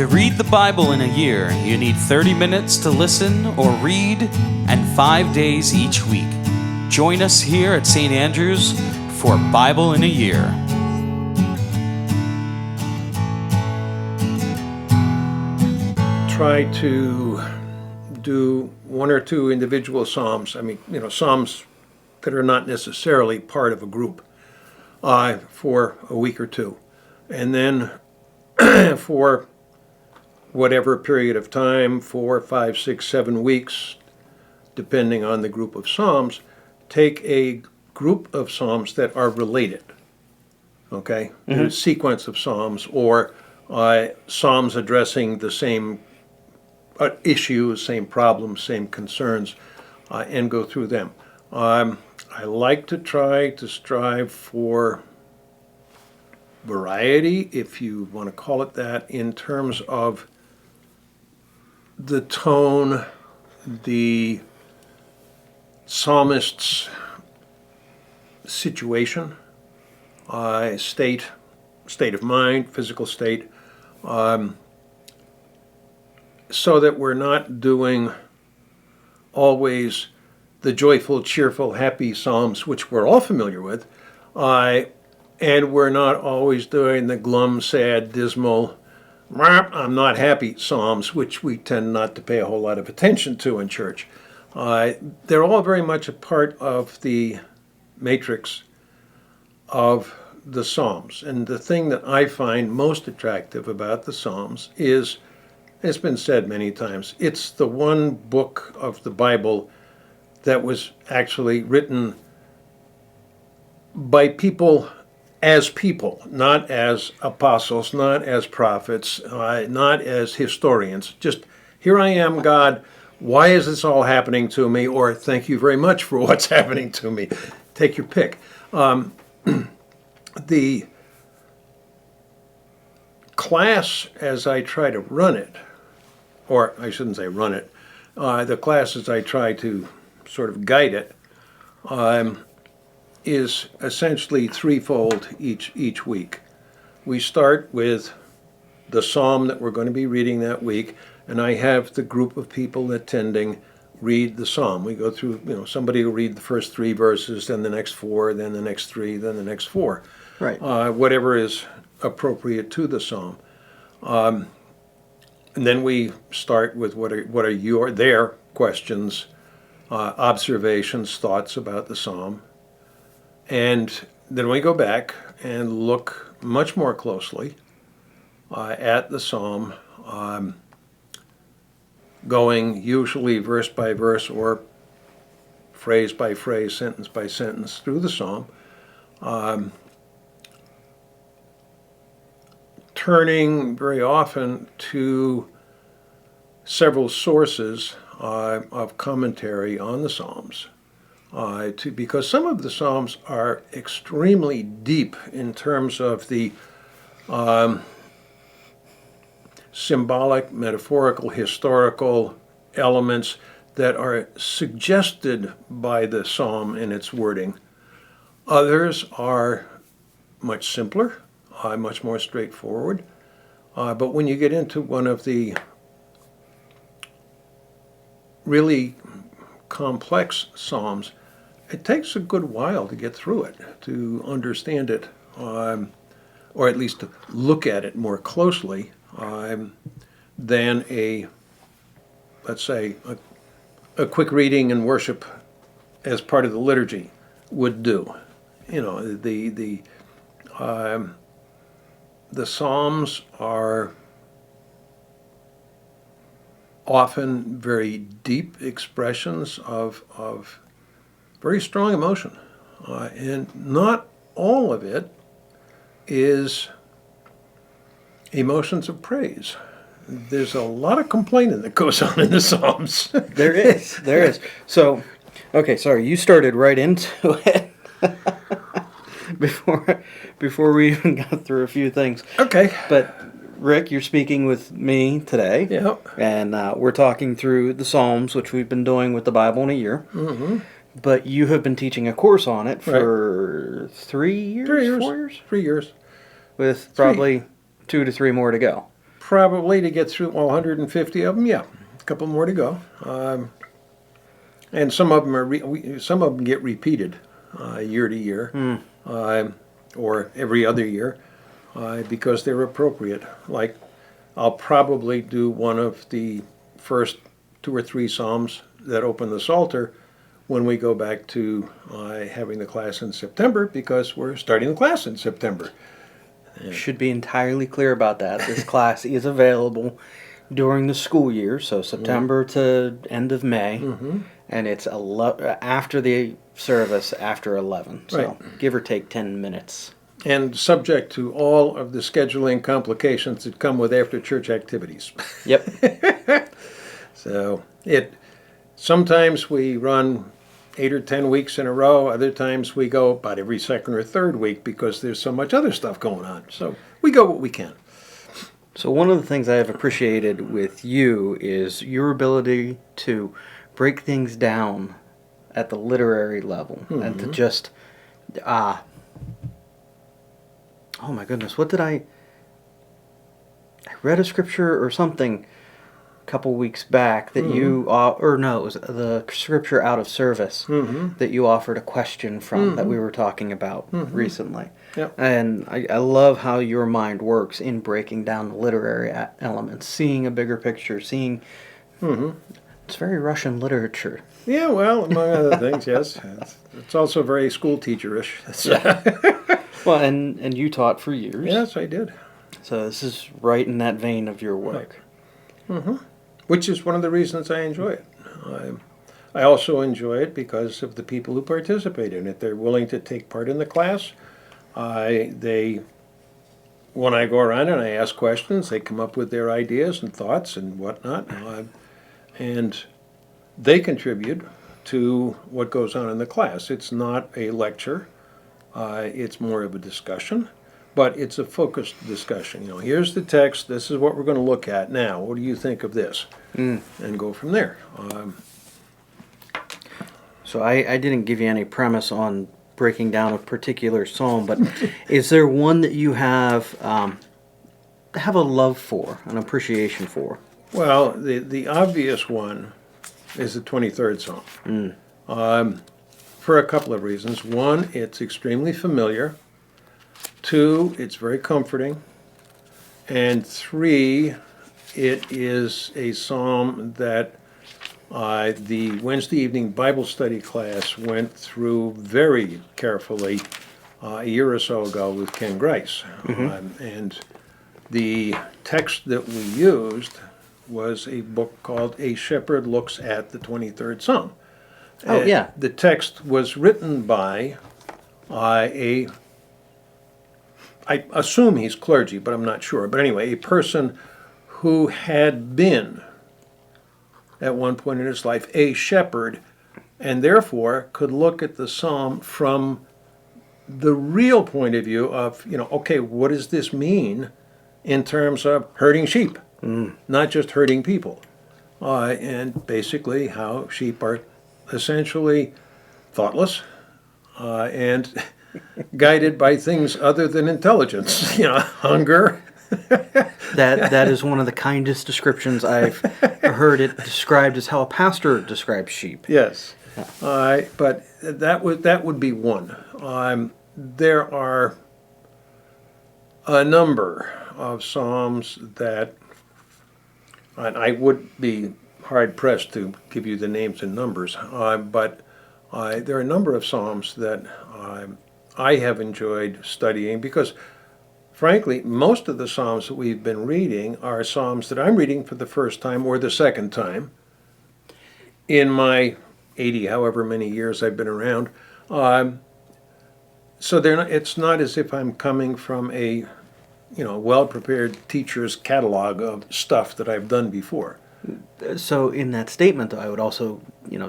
To read the Bible in a year, you need 30 minutes to listen or read and 5 days each week. Join us here at St.Andrews for Bible in a Year. Try to do one or two individual psalms. Psalms that are not necessarily part of a group for a week or two. And then for whatever period of time, 4, 5, 6, 7 weeks, depending on the group of psalms, take a group of psalms that are related. Okay? A sequence of psalms or psalms addressing the same issues, same problems, same concerns, and go through them. I like to try to strive for variety, if you want to call it that, in terms of the tone, the psalmist's situation, state of mind, physical state, so that we're not doing always the joyful, cheerful, happy psalms, which we're all familiar with, and we're not always doing the glum, sad, dismal, I'm not happy psalms, which we tend not to pay a whole lot of attention to in church. They're all very much a part of the matrix of the Psalms. And the thing that I find most attractive about the Psalms is, it's been said many times, it's the one book of the Bible that was actually written by people, not as apostles, not as prophets, not as historians. Just, here I am, God, why is this all happening to me? Or thank you very much for what's happening to me. Take your pick. The class, as I try to run it, or I shouldn't say run it, the class as I try to sort of guide it, is essentially threefold each week. We start with the psalm that we're going to be reading that week, and I have the group of people attending read the psalm. We go through, somebody will read the first 3 verses, then the next 4, then the next 3, then the next 4. Right. Whatever is appropriate to the psalm. And then we start with what are their questions, observations, thoughts about the psalm. And then we go back and look much more closely at the psalm, going usually verse by verse or phrase by phrase, sentence by sentence through the psalm, turning very often to several sources of commentary on the Psalms, because some of the Psalms are extremely deep in terms of the symbolic, metaphorical, historical elements that are suggested by the Psalm in its wording. Others are much simpler, much more straightforward. But when you get into one of the really complex Psalms, it takes a good while to get through it, to understand it, or at least to look at it more closely than let's say, a quick reading and worship as part of the liturgy would do. The Psalms are often very deep expressions of very strong emotion. And not all of it is emotions of praise. There's a lot of complaining that goes on in the Psalms. There is. So, okay, sorry, you started right into it before we even got through a few things. Okay. But Rick, you're speaking with me today. Yeah. And we're talking through the Psalms, which we've been doing with the Bible in a year. Mm-hmm. But you have been teaching a course on it for 3 years? 3 years. 4 years? 3 years. With probably 2 to 3 more to go. Probably to get through all 150 of them, yeah. A couple more to go. And some of them some of them get repeated year to year, or every other year, because they're appropriate. Like, I'll probably do one of the first 2 or 3 Psalms that open the Psalter when we go back to having the class in September, because we're starting the class in September. Should be entirely clear about that. This class is available during the school year, so September to end of May, and it's after the service after 11, so Right. give or take 10 minutes. And subject to all of the scheduling complications that come with after-church activities. Yep. So sometimes we run 8 or 10 weeks in a row. Other times we go about every second or third week because there's so much other stuff going on. So we go what we can. So one of the things I have appreciated with you is your ability to break things down at the literary level and to just oh my goodness, what did I read a scripture or something a couple weeks back that you or no, it was the scripture out of service that you offered a question from that we were talking about recently. Yep. And I love how your mind works in breaking down the literary elements, seeing a bigger picture, seeing it's very Russian literature. Yeah, well, among other things, yes. It's also very school teacherish. Well, and you taught for years. Yes, I did. So this is right in that vein of your work. Which is one of the reasons I enjoy it. I also enjoy it because of the people who participate in it. They're willing to take part in the class. When I go around and I ask questions, they come up with their ideas and thoughts and whatnot, and they contribute to what goes on in the class. It's not a lecture. It's more of a discussion, but it's a focused discussion. Here's the text. This is what we're going to look at now. What do you think of this? And go from there. So I didn't give you any premise on breaking down a particular psalm, but is there one that you have a love for, an appreciation for? Well, the obvious one is the 23rd Psalm. For a couple of reasons. One, it's extremely familiar. 2, it's very comforting. And 3, it is a psalm that the Wednesday evening Bible study class went through very carefully a year or so ago with Ken Grice. And the text that we used was a book called A Shepherd Looks at the 23rd Psalm. Oh, yeah. The text was written by I assume he's clergy, but I'm not sure. But anyway, a person who had been, at one point in his life, a shepherd, and therefore could look at the psalm from the real point of view of, okay, what does this mean in terms of herding sheep, not just herding people, and basically how sheep are essentially thoughtless and guided by things other than intelligence, hunger. That is one of the kindest descriptions I've heard it described as how a pastor describes sheep. Yes, but that would be one. There are a number of psalms that, and I would be hard-pressed to give you the names and numbers, but there are a number of psalms that I have enjoyed studying because, frankly, most of the psalms that we've been reading are psalms that I'm reading for the first time or the second time in my 80, however many years I've been around. So it's not as if I'm coming from a well-prepared teacher's catalog of stuff that I've done before. So in that statement, though, I would also,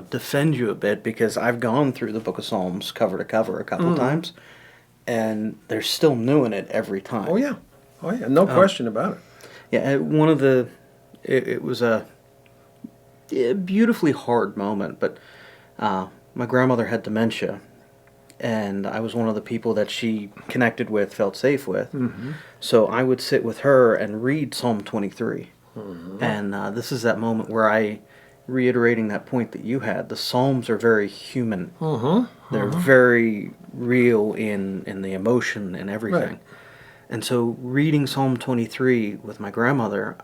defend you a bit because I've gone through the Book of Psalms cover to cover a couple times, and there's still new in it every time. Oh yeah, no question about it. Yeah, one of it was a beautifully hard moment, but my grandmother had dementia, and I was one of the people that she connected with, felt safe with. So I would sit with her and read Psalm 23. And this is that moment where reiterating that point that you had, the Psalms are very human. They're very real in the emotion and everything. Right. And so reading Psalm 23 with my grandmother,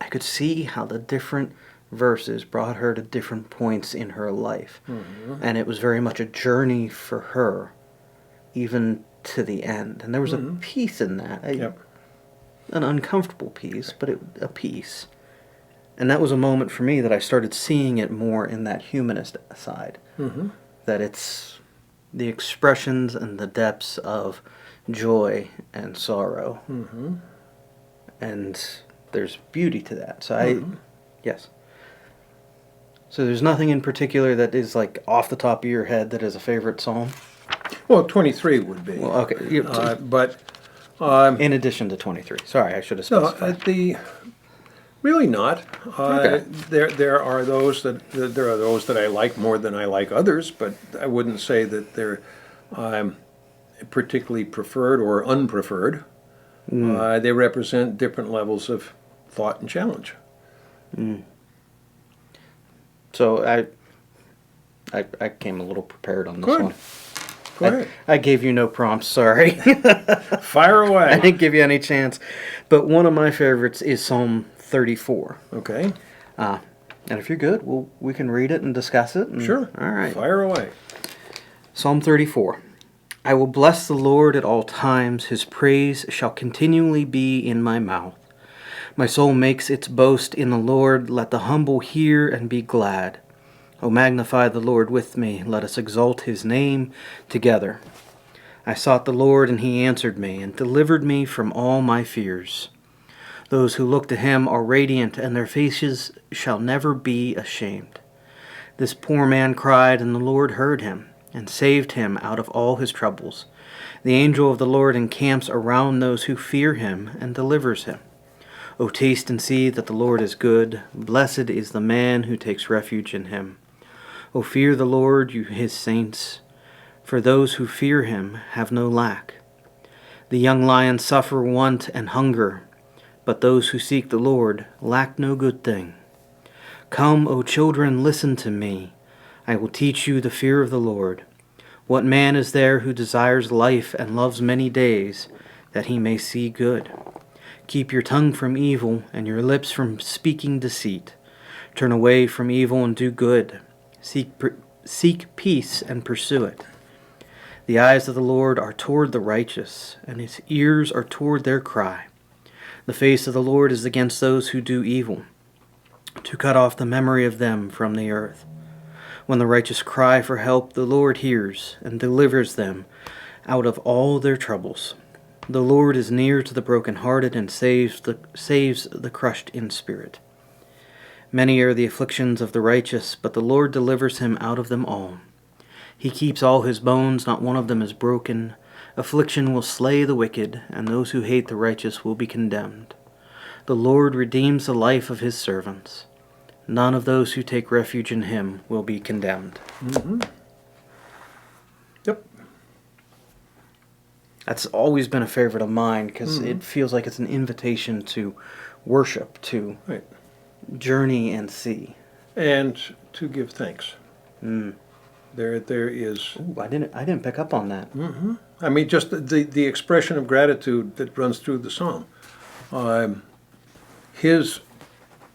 I could see how the different verses brought her to different points in her life. And it was very much a journey for her, even to the end. And there was a peace in that. An uncomfortable peace, but a peace. And that was a moment for me that I started seeing it more in that humanist side. That it's the expressions and the depths of joy and sorrow. And there's beauty to that. So yes. So there's nothing in particular that is like off the top of your head that is a favorite psalm? Well, 23 would be. Well, okay. But In addition to 23. Sorry, I should have no, specified. really not. Okay. There are those that I like more than I like others, but I wouldn't say that they're particularly preferred or unpreferred. They represent different levels of thought and challenge. So I came a little prepared on this Good. one. Go ahead. I gave you no prompts, sorry. Fire I away. didn't give you any chance. But one of my favorites is Psalm 34. Okay. And if you're good, we can read it and discuss it. Sure. All right. Fire away. Psalm 34. I will bless the Lord at all times. His praise shall continually be in my mouth. My soul makes its boast in the Lord. Let the humble hear and be glad. O magnify the Lord with me. Let us exalt his name together. I sought the Lord, and he answered me, and delivered me from all my fears. Those who look to him are radiant, and their faces shall never be ashamed. This poor man cried, and the Lord heard him, and saved him out of all his troubles. The angel of the Lord encamps around those who fear him, and delivers him. O taste and see that the Lord is good. Blessed is the man who takes refuge in him. O fear the Lord, you his saints, for those who fear him have no lack. The young lions suffer want and hunger, but those who seek the Lord lack no good thing. Come, O children, listen to me. I will teach you the fear of the Lord. What man is there who desires life and loves many days, that he may see good? Keep your tongue from evil, and your lips from speaking deceit. Turn away from evil and do good. Seek peace and pursue it. The eyes of the Lord are toward the righteous, and his ears are toward their cry. The face of the Lord is against those who do evil, to cut off the memory of them from the earth. When the righteous cry for help, the Lord hears and delivers them out of all their troubles. The Lord is near to the brokenhearted and saves the crushed in spirit. Many are the afflictions of the righteous, but the Lord delivers him out of them all. He keeps all his bones, not one of them is broken. Affliction will slay the wicked, and those who hate the righteous will be condemned. The Lord redeems the life of his servants. None of those who take refuge in him will be condemned. Yep. That's always been a favorite of mine, because it feels like it's an invitation to worship, to Right. journey and see. And to give thanks. There is. Ooh, I didn't pick up on that. I mean, just the expression of gratitude that runs through the psalm. His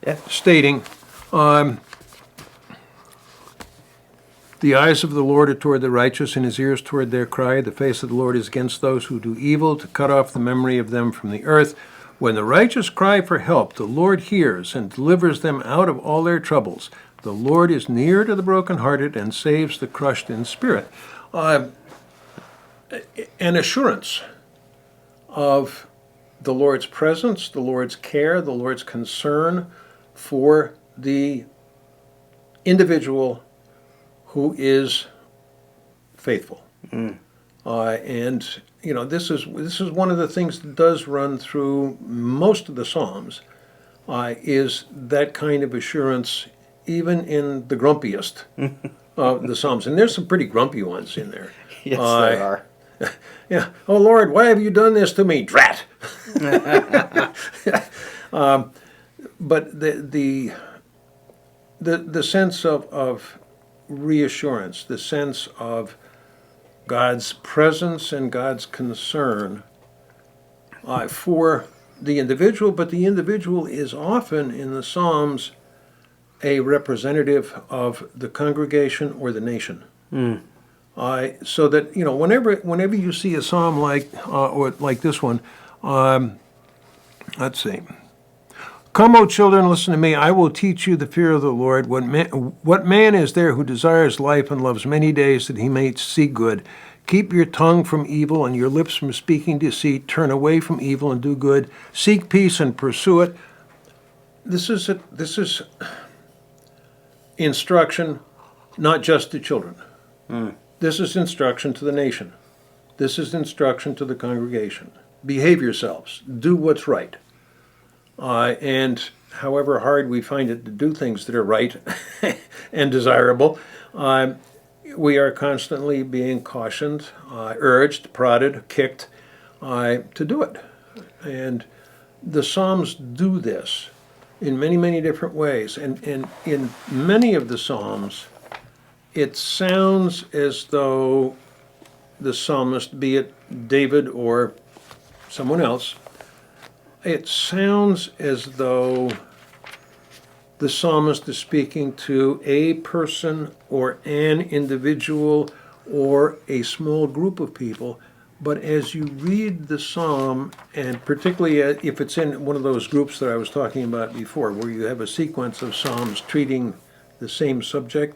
Yeah. stating, the eyes of the Lord are toward the righteous, and his ears toward their cry. The face of the Lord is against those who do evil, to cut off the memory of them from the earth. When the righteous cry for help, the Lord hears and delivers them out of all their troubles. The Lord is near to the brokenhearted and saves the crushed in spirit. An assurance of the Lord's presence, the Lord's care, the Lord's concern for the individual who is faithful. And you know, this is one of the things that does run through most of the Psalms, is that kind of assurance, even in the grumpiest the Psalms, and there's some pretty grumpy ones in there. Yes, there are. Yeah. Oh Lord, why have you done this to me, drat? But the sense of reassurance, the sense of God's presence and God's concern for the individual, but the individual is often in the Psalms a representative of the congregation or the nation. So that, whenever you see a psalm or like this one, let's see. Come, O children, listen to me. I will teach you the fear of the Lord. What man is there who desires life and loves many days that he may see good? Keep your tongue from evil and your lips from speaking deceit. Turn away from evil and do good. Seek peace and pursue it. This is instruction, not just to children. This is instruction to the nation. This is instruction to the congregation. Behave yourselves. Do what's right. And however hard we find it to do things that are right and desirable, we are constantly being cautioned, urged, prodded, kicked to do it. And the Psalms do this in many, many different ways. And in many of the Psalms, it sounds as though the psalmist, be it David or someone else, it sounds as though the psalmist is speaking to a person or an individual or a small group of people. But as you read the psalm, and particularly if it's in one of those groups that I was talking about before, where you have a sequence of psalms treating the same subject,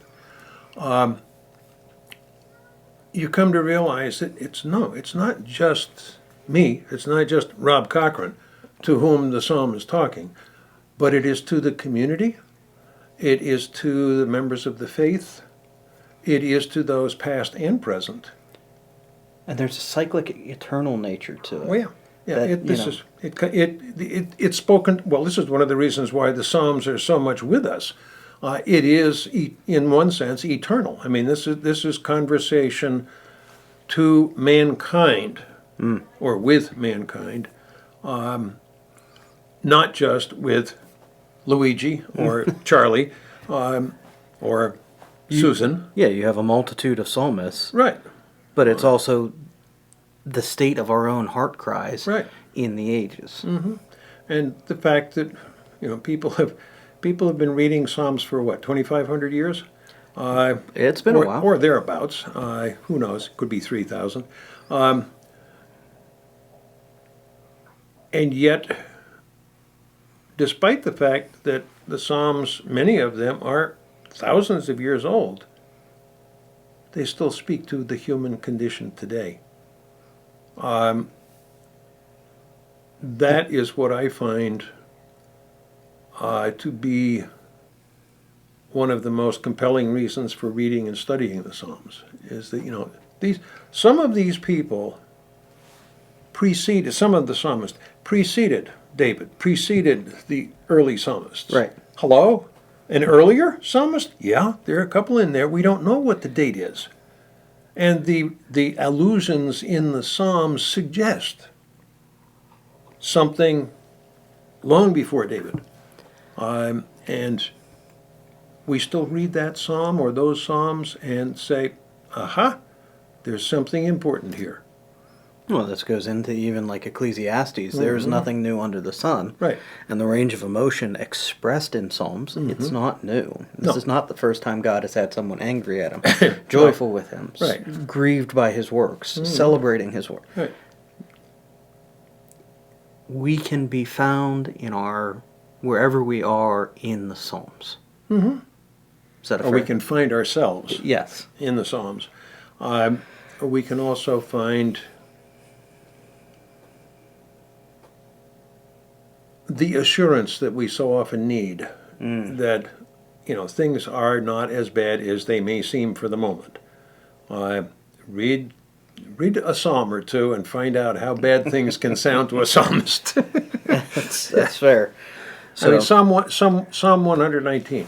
you come to realize that it's not just me, it's not just Rob Cochran to whom the psalm is talking, but it is to the community, it is to the members of the faith, it is to those past and present. And there's a cyclic, eternal nature to it. Oh yeah. It's spoken. Well, this is one of the reasons why the Psalms are so much with us. It is, in one sense, eternal. I mean, this is conversation to mankind, or with mankind, not just with Luigi or Charlie or Susan. Yeah, you have a multitude of psalmists. Right. But it's also the state of our own heart cries in the ages. Mm-hmm. And the fact that people have been reading Psalms for what, 2,500 years? It's been a while, or thereabouts. Who knows? Could be 3,000. And yet, despite the fact that the Psalms, many of them are thousands of years old, they still speak to the human condition today. That is what I find to be one of the most compelling reasons for reading and studying the Psalms, is that some of these people some of the psalmists preceded David, preceded the early psalmists. Right. Hello? An earlier psalmist? Yeah, there are a couple in there. We don't know what the date is. And the allusions in the Psalms suggest something long before David. And we still read that psalm or those psalms and say, aha, there's something important here. Well, this goes into even like Ecclesiastes. There is nothing new under the sun. Right. And the range of emotion expressed in Psalms, it's not new. This is not the first time God has had someone angry at him, joyful with him, grieved by his works, celebrating his work. Right. We can be found in wherever we are in the Psalms. Mm-hmm. Is that a Or we can find ourselves Yes. in the Psalms. We can also find the assurance that we so often need that things are not as bad as they may seem for the moment. Read a psalm or two and find out how bad things can sound to a psalmist. That's fair. So, I mean, Psalm 119,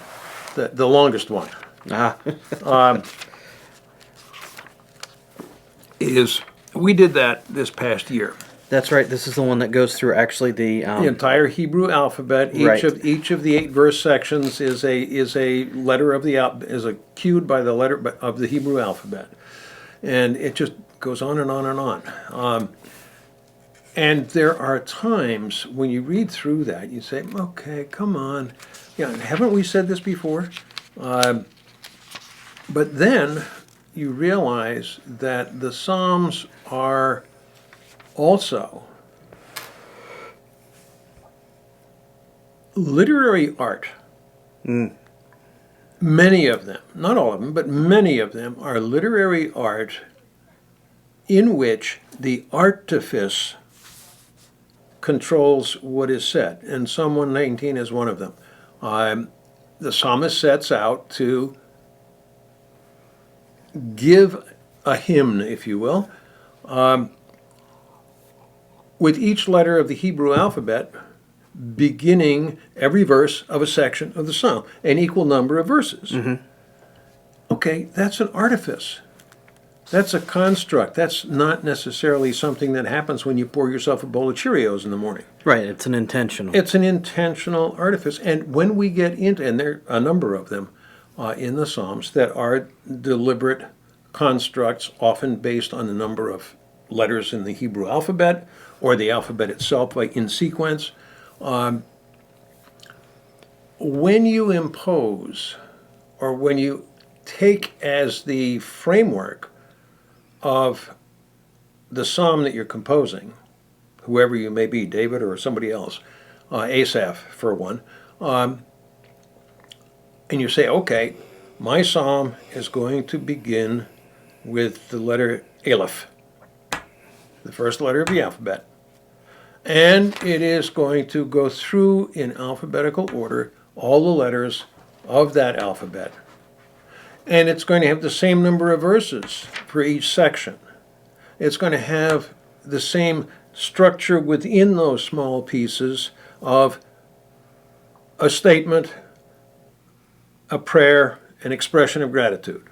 the longest one. Ah, is we did that this past year. that's right. This is the one that goes through actually the The entire Hebrew alphabet. Right. Each of the 8 verse sections is a letter of the is a cued by the letter of the Hebrew alphabet, and it just goes on and on and on. And there are times when you read through that, you say, "Okay, come on, yeah, haven't we said this before?" But then you realize that the Psalms are also literary art. Many of them, not all of them, but many of them are literary art in which the artifice controls what is said. And Psalm 119 is one of them. The psalmist sets out to give a hymn, if you will, with each letter of the Hebrew alphabet beginning every verse of a section of the psalm, an equal number of verses. Okay, that's an artifice. That's a construct. That's not necessarily something that happens when you pour yourself a bowl of Cheerios in the morning. right. It's an intentional. It's an intentional artifice. And when we get into, and there are a number of them in the Psalms that are deliberate constructs, often based on the number of letters in the Hebrew alphabet or the alphabet itself, like in sequence. When you impose, or when you take as the framework of the psalm that you're composing, whoever you may be, David or somebody else, Asaph for one, and you say, okay, my psalm is going to begin with the letter Aleph, the first letter of the alphabet. And it is going to go through in alphabetical order all the letters of that alphabet. And it's going to have the same number of verses for each section. It's going to have the same structure within those small pieces of a statement, a prayer, an expression of gratitude.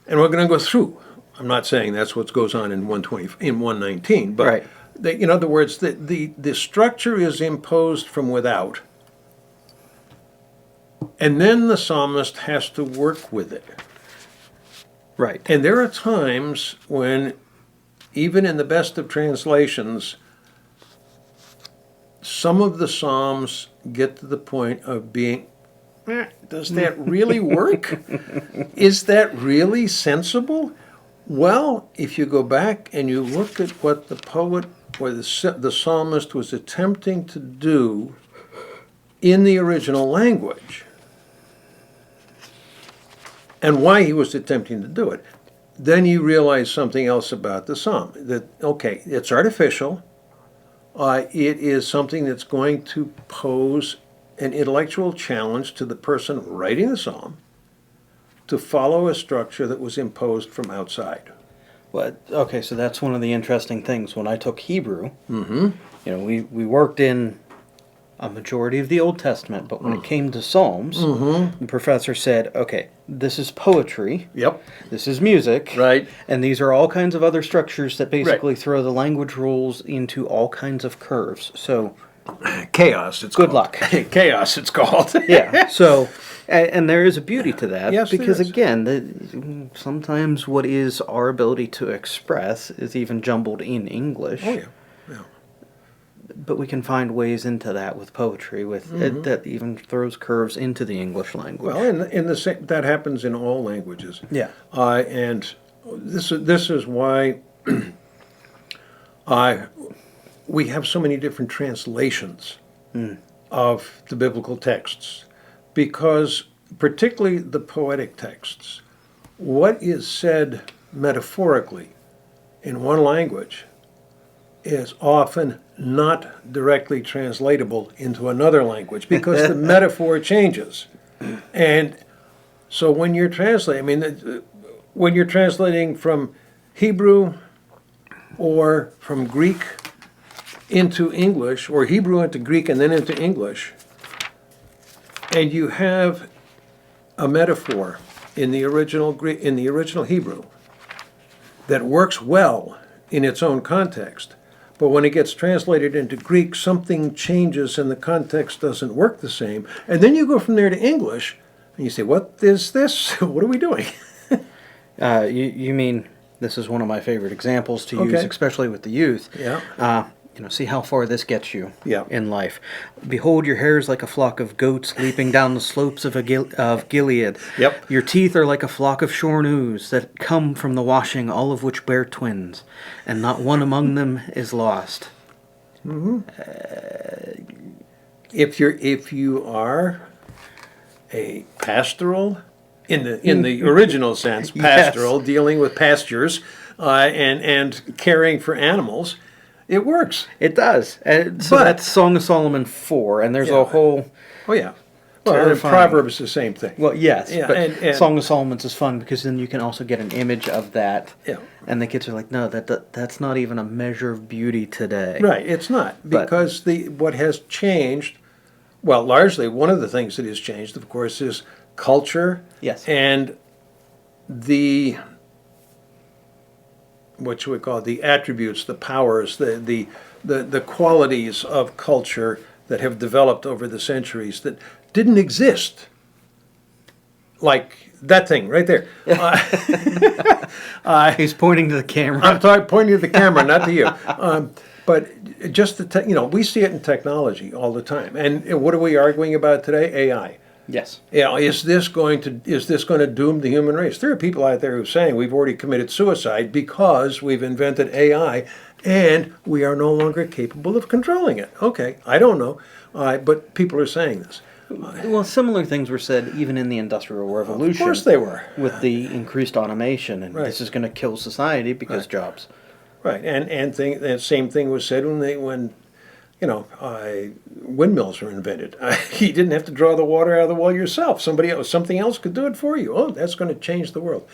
And we're going to go through. I'm not saying that's what goes on in 119, but Right. in other words, the structure is imposed from without. And then the psalmist has to work with it. Right. And there are times when, even in the best of translations, some of the psalms get to the point of being, does that really work? Is that really sensible? Well, if you go back and you look at what the poet or the psalmist was attempting to do in the original language, and why he was attempting to do it, then you realize something else about the psalm. That, okay, it's artificial. It is something that's going to pose an intellectual challenge to the person writing the psalm to follow a structure that was imposed from outside. Well, okay, so that's one of the interesting things. When I took Hebrew, we worked in a majority of the Old Testament, but when it came to Psalms, the professor said, okay, this is poetry, Yep. this is music, Right. and these are all kinds of other structures that basically throw the language rules into all kinds of curves. So, Chaos, it's good called. luck. Chaos, it's called. Yeah, so, and there is a beauty to that, Yes, there because is. again, sometimes what is our ability to express is even jumbled in English. Oh, yeah. But we can find ways into that with poetry, with that even throws curves into the English language. Well, that happens in all languages. Yeah. And this is why we have so many different translations of the biblical texts, because particularly the poetic texts, what is said metaphorically in one language is often not directly translatable into another language because the metaphor changes. And so when you're translating, when you're translating from Hebrew or from Greek into English, or Hebrew into Greek and then into English, and you have a metaphor in the original in the original Hebrew that works well in its own context, but when it gets translated into Greek, something changes and the context doesn't work the same. And then you go from there to English, and you say, "What is this? What are we doing?" You mean this is one of my favorite examples to use, Okay. especially with the youth. Yeah. See how far this gets you Yeah. in life. Behold, your hair is like a flock of goats leaping down the slopes of Gilead. Yep. Your teeth are like a flock of shorn ewes that come from the washing, all of which bear twins, and not one among them is lost. If you are a pastoral, in the original sense, pastoral, dealing with pastures and caring for animals, it works. It does. So But- that's Song of Solomon 4, and there's Yeah. a whole... Oh yeah. Well, and Terrifying. Proverbs the same thing. Well, yes, Yeah, but and- Song of Solomon's is fun because then you can also get an image of that. Yeah. And the kids are like, no, that's not even a measure of beauty today. Right, it's not, But- because what has changed, well, largely one of the things that has changed, of course, is culture. Yes. And the, what should we call it, the attributes, the powers, the qualities of culture that have developed over the centuries that didn't exist. Like that thing right there. He's pointing to the camera. I'm pointing to the camera, not to you. But just we see it in technology all the time. And what are we arguing about today? AI. Yes. Is this going to doom the human race? There are people out there who are saying we've already committed suicide because we've invented AI and we are no longer capable of controlling it. Okay, I don't know, but people are saying this. Well, similar things were said even in the Industrial Revolution. Of course they were. With the increased automation, and Right. this is going to kill society because jobs. Right, and the same thing was said when windmills were invented. You didn't have to draw the water out of the well yourself. Something else could do it for you. Oh, that's going to change the world.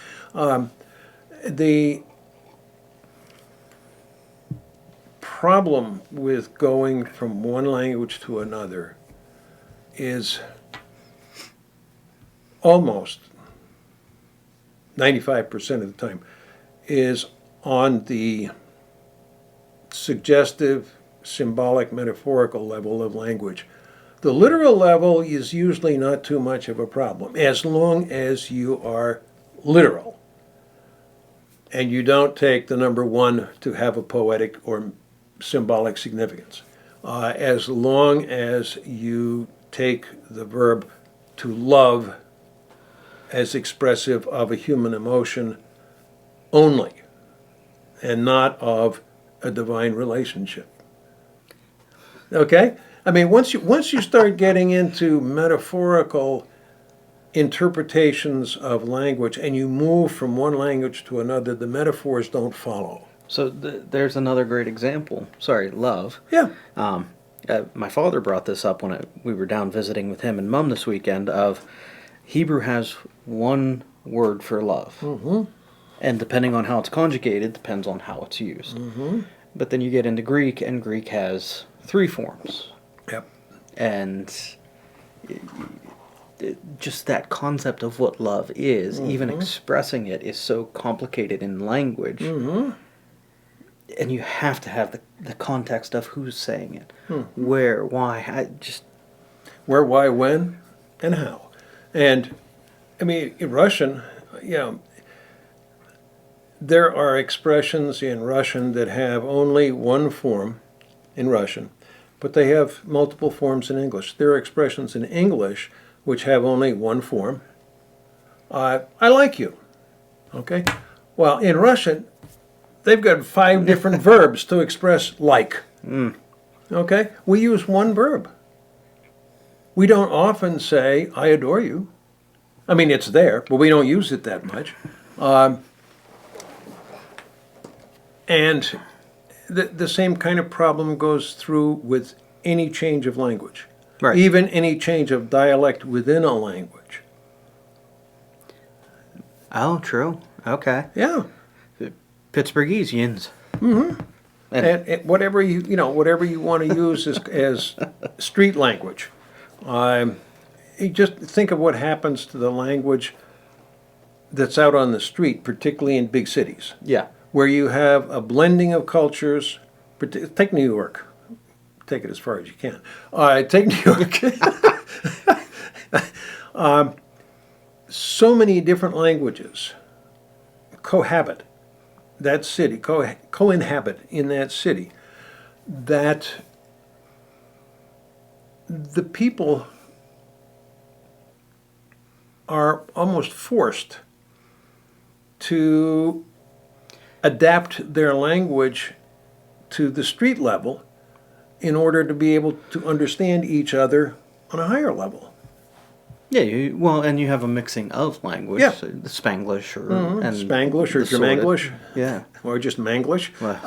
The problem with going from one language to another is almost 95% of the time is on the suggestive, symbolic, metaphorical level of language. The literal level is usually not too much of a problem, as long as you are literal and you don't take the number one to have a poetic or symbolic significance. As long as you take the verb to love as expressive of a human emotion only and not of a divine relationship. Okay? I mean, once you start getting into metaphorical interpretations of language and you move from one language to another, the metaphors don't follow. So there's another great example. Sorry, love. Yeah. My father brought this up when we were down visiting with him and Mum this weekend. Of Hebrew has one word for love, and depending on how it's conjugated, depends on how it's used. But then you get into Greek, and Greek has 3 forms. Yep. And just that concept of what love is, even expressing it, is so complicated in language. And you have to have the context of who's saying it, where, why. Where, why, when, and how. And, I mean, in Russian, there are expressions in Russian that have only one form in Russian, but they have multiple forms in English. There are expressions in English which have only one form. I like you. Okay? Well, in Russian, they've got 5 different verbs to express like. Okay? We use one verb. We don't often say, I adore you. I mean, it's there, but we don't use it that much. And the same kind of problem goes through with any change of language. Right. Even any change of dialect within a language. Oh, true. Okay. Yeah. Pittsburghesians. And whatever whatever you want to use as street language. you just think of what happens to the language that's out on the street, particularly in big cities, Yeah. where you have a blending of cultures. Take New York. Take it as far as you can. Take New York. So many different languages cohabit that city, co-inhabit in that city, that the people are almost forced to adapt their language to the street level in order to be able to understand each other on a higher level. Yeah, and you have a mixing of language, Yeah. so the Spanglish and Spanglish or the sorted. Germanglish, Yeah, or just Manglish. well,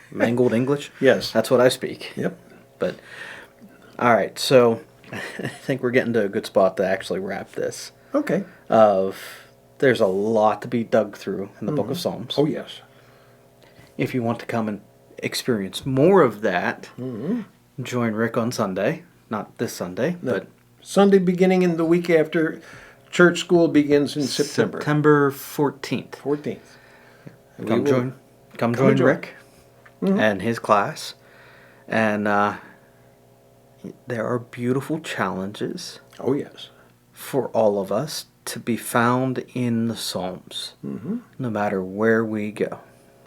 mangled English. Yes. That's what I speak. Yep. But all right, so I think we're getting to a good spot to actually wrap this. Okay. There's a lot to be dug through in the Book of Psalms. Oh, yes. If you want to come and experience more of that, join Rick on Sunday. Not this Sunday, but Sunday beginning in the week after church school begins in September. September 14th. 14th. Come join Rick and his class. And there are beautiful challenges Oh, yes. for all of us to be found in the Psalms, no matter where we go.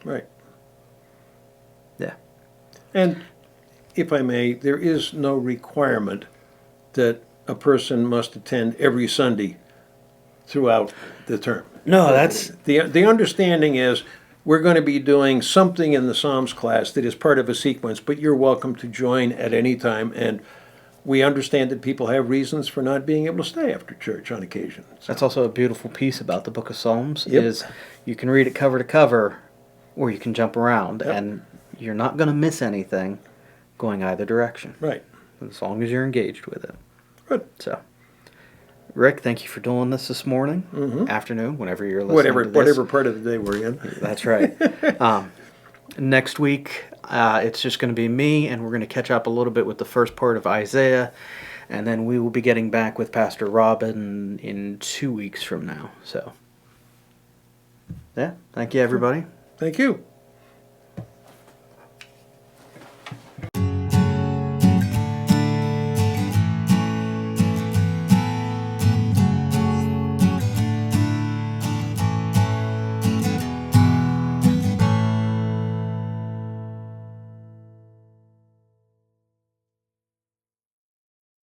Right. Yeah. And if I may, there is no requirement that a person must attend every Sunday throughout the term. No, that's... The understanding is we're going to be doing something in the Psalms class that is part of a sequence, but you're welcome to join at any time. And we understand that people have reasons for not being able to stay after church on occasion. So, That's also a beautiful piece about the Book of Psalms, Yep. is you can read it cover to cover, or you can jump around, Yep. and you're not going to miss anything going either direction, right. as long as you're engaged with it. Good. So, Rick, thank you for doing this morning, afternoon, whenever you're listening to this. Whatever part of the day we're in. That's right. Next week, it's just going to be me, and we're going to catch up a little bit with the first part of Isaiah, and then we will be getting back with Pastor Robin in 2 weeks from now. So, yeah, thank you, everybody. Thank you.